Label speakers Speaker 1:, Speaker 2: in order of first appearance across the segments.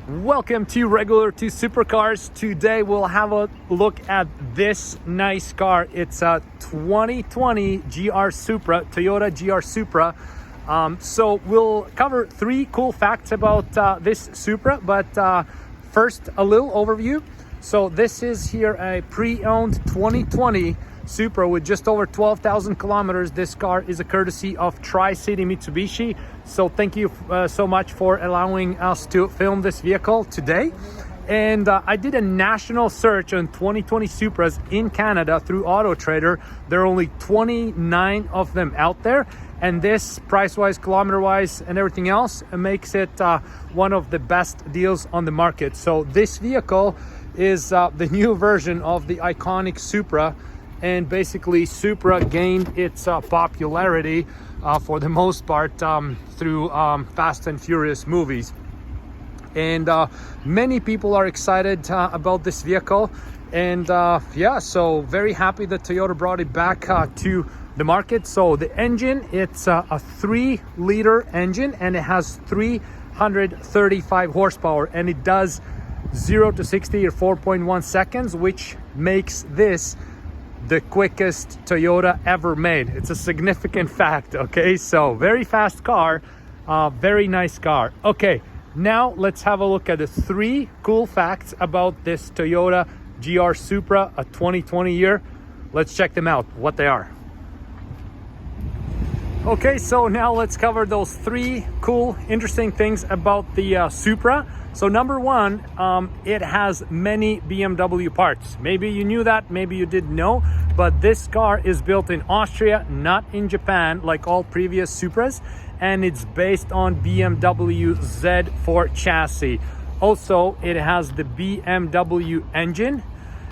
Speaker 1: Welcome to Regular to Supercars. Today we'll have a look at this nice car. It's a 2020 GR Supra, Toyota GR Supra. So we'll cover three cool facts about this Supra, but first a little overview. So this is here a pre-owned 2020 Supra with just over 12,000 kilometers. This car is a courtesy of Tri-City Mitsubishi. So thank you so much for allowing us to film this vehicle today. And I did a national search on 2020 Supras in Canada through Auto Trader. There are only 29 of them out there. And this, price-wise, kilometer-wise, and everything else, makes it one of the best deals on the market. So this vehicle is the new version of the iconic Supra. And basically Supra gained its popularity for the most part through Fast and Furious movies. And many people are excited about this vehicle. And yeah, so very happy that Toyota brought it back to the market. So the engine, it's a 3-liter engine and it has 335 horsepower and it does 0 to 60 or 4.1 seconds, which makes this the quickest Toyota ever made. It's a significant fact, okay? So very fast car, very nice car. Okay, now let's have a look at the three cool facts about this Toyota GR Supra, a 2020 year. Let's check them out, what they are. Okay, so now let's cover those three cool, interesting things about the Supra. So number one, it has many BMW parts. Maybe you knew that, maybe you didn't know, but this car is built in Austria, not in Japan, like all previous Supras, and it's based on BMW Z4 chassis. Also, it has the BMW engine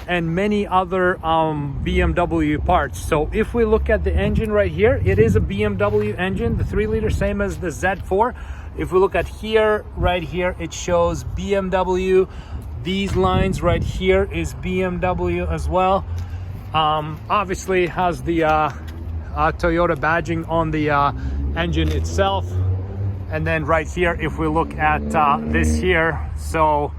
Speaker 1: and many other BMW parts. So if we look at the engine right here, it is a BMW engine, the 3-liter, same as the Z4. If we look at here, right here, it shows BMW. These lines right here is BMW as well. Obviously it has the Toyota badging on the engine itself. And then right here, if we look at this here, so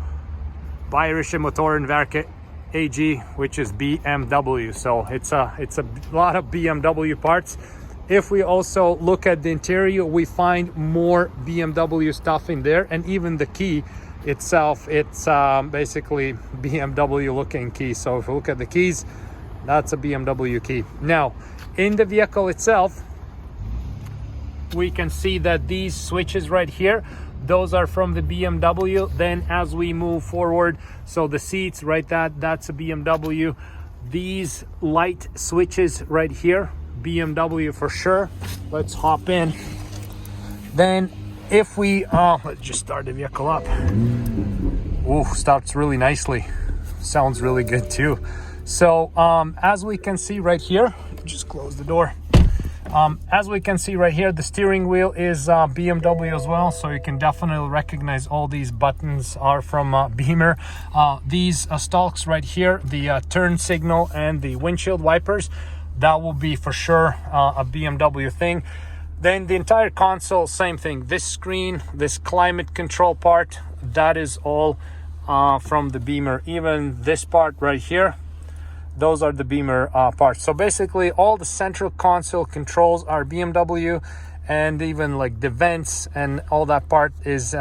Speaker 1: Bayerische Motorenwerke AG, which is BMW. So it's a lot of BMW parts. If we also look at the interior, we find more BMW stuff in there, and even the key itself, it's basically BMW looking key. So if we look at the keys, that's a BMW key. Now, in the vehicle itself, we can see that these switches right here, those are from the BMW. Then as we move forward, so the seats, right, that's a BMW. These light switches right here, BMW for sure. Let's hop in. Then if we let's just start the vehicle up. Ooh, starts really nicely, sounds really good too. So as we can see right here, just close the door. As we can see right here, the steering wheel is BMW as well, so you can definitely recognize all these buttons are from Beamer. These stalks right here, the turn signal and the windshield wipers, that will be for sure a BMW thing. Then the entire console, same thing. This screen, this climate control part, that is all from the Beamer. Even this part right here, those are the Beamer parts. So basically all the central console controls are BMW, and even like the vents and all that part is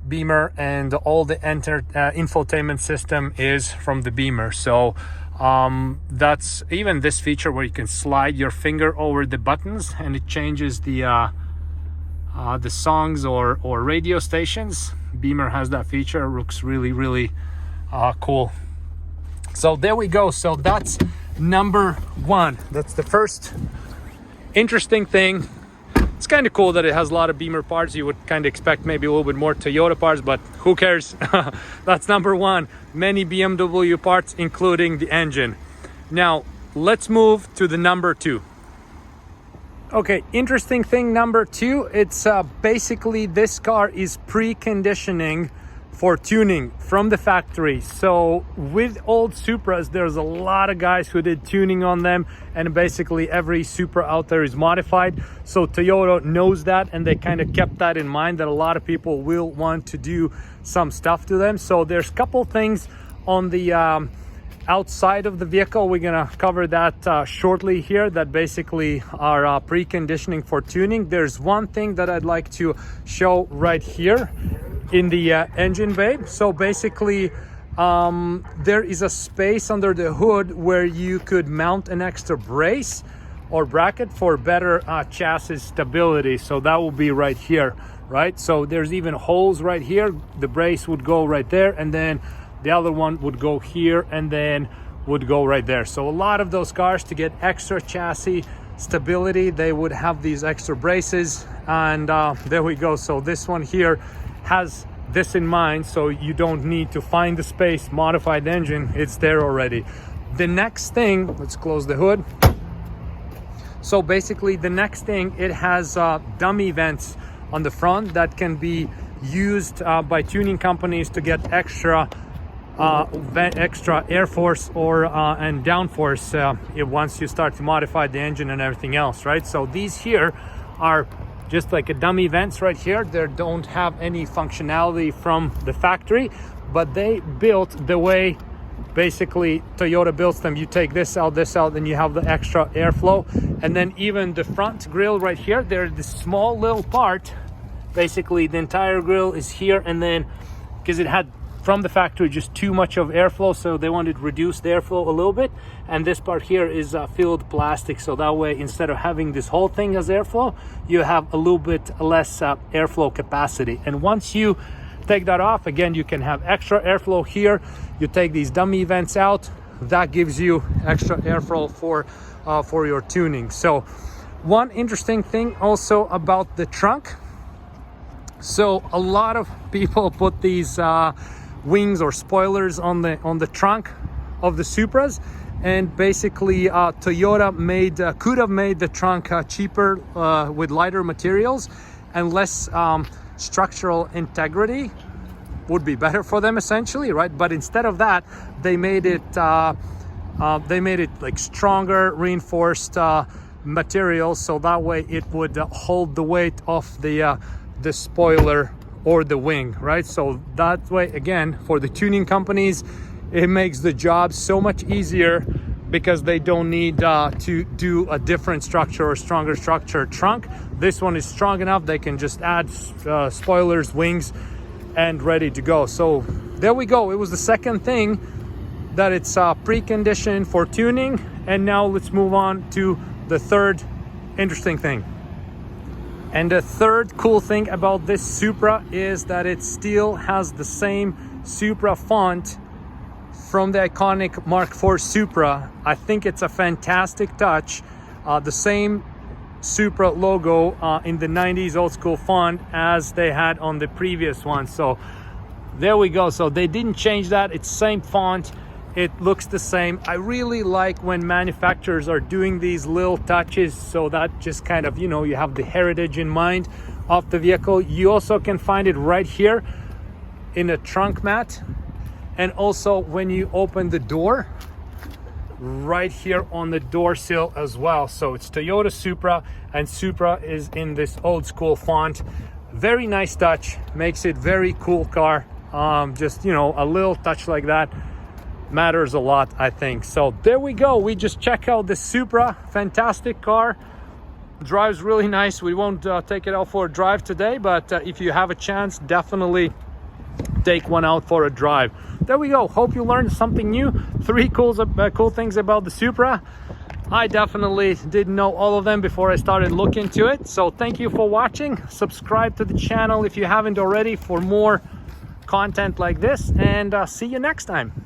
Speaker 1: Beamer, and all the infotainment system is from the Beamer. So that's even this feature where you can slide your finger over the buttons and it changes the songs or radio stations. Beamer has that feature. It looks really cool. So there we go. So that's number one. That's the first interesting thing. It's kind of cool that it has a lot of Beamer parts. You would kind of expect maybe a little bit more Toyota parts, but who cares? That's number one. Many BMW parts, including the engine. Now, let's move to the number two. Okay, interesting thing number two, it's basically this car is preconditioning for tuning from the factory. So with old Supras, there's a lot of guys who did tuning on them, and basically every Supra out there is modified. So Toyota knows that, and they kind of kept that in mind, that a lot of people will want to do some stuff to them. So there's a couple things on the outside of the vehicle. We're gonna cover that shortly here, that basically are preconditioning for tuning. There's one thing that I'd like to show right here in the engine bay. So basically there is a space under the hood where you could mount an extra brace or bracket for better chassis stability. So that will be right here, right? So there's even holes right here. The brace would go right there, and then the other one would go here, and then would go right there. So a lot of those cars, to get extra chassis stability, they would have these extra braces, and there we go. So this one here has this in mind, so you don't need to find the space, modify the engine, it's there already. The next thing, let's close the hood. So basically the next thing, it has dummy vents on the front that can be used by tuning companies to get extra air force or and downforce once you start to modify the engine and everything else, right? So these here are just like a dummy vents right here. They don't have any functionality from the factory, but they built the way basically Toyota builds them. You take this out, and you have the extra airflow. And then even the front grille right here, there's this small little part. Basically the entire grille is here, and then because it had from the factory just too much of airflow, so they wanted to reduce the airflow a little bit, and this part here is filled plastic, so that way instead of having this whole thing as airflow, you have a little bit less airflow capacity. And once you take that off, again, you can have extra airflow here. You take these dummy vents out, that gives you extra airflow for your tuning. So one interesting thing also about the trunk, so a lot of people put these wings or spoilers on the trunk of the Supras, and basically Toyota could have made the trunk cheaper with lighter materials and less structural integrity would be better for them essentially, right? But instead of that, they made it like stronger reinforced materials, so that way it would hold the weight of the spoiler or the wing, right? So that way, again, for the tuning companies, it makes the job so much easier because they don't need to do a different structure or stronger structure trunk. This one is strong enough, they can just add spoilers, wings, and ready to go. So there we go. It was the second thing that it's preconditioned for tuning. And now let's move on to the third interesting thing. And the third cool thing about this Supra is that it still has the same Supra font from the iconic Mark IV Supra. I think it's a fantastic touch. The same Supra logo in the 90s old school font as they had on the previous one. So there we go. So they didn't change that. It's same font. It looks the same. I really like when manufacturers are doing these little touches, so that just kind of, you know, you have the heritage in mind of the vehicle. You also can find it right here in a trunk mat, and also when you open the door, right here on the door sill as well. So it's Toyota Supra, and Supra is in this old school font. Very nice touch, makes it very cool car. Just, you know, a little touch like that matters a lot, I think. So there we go. We just check out the Supra. Fantastic car, drives really nice. We won't take it out for a drive today, but if you have a chance, definitely take one out for a drive. There we go. Hope you learned something new. 3 cool things about the Supra. I definitely didn't know all of them before I started looking into it. So thank you for watching. Subscribe to the channel if you haven't already for more content like this, and see you next time.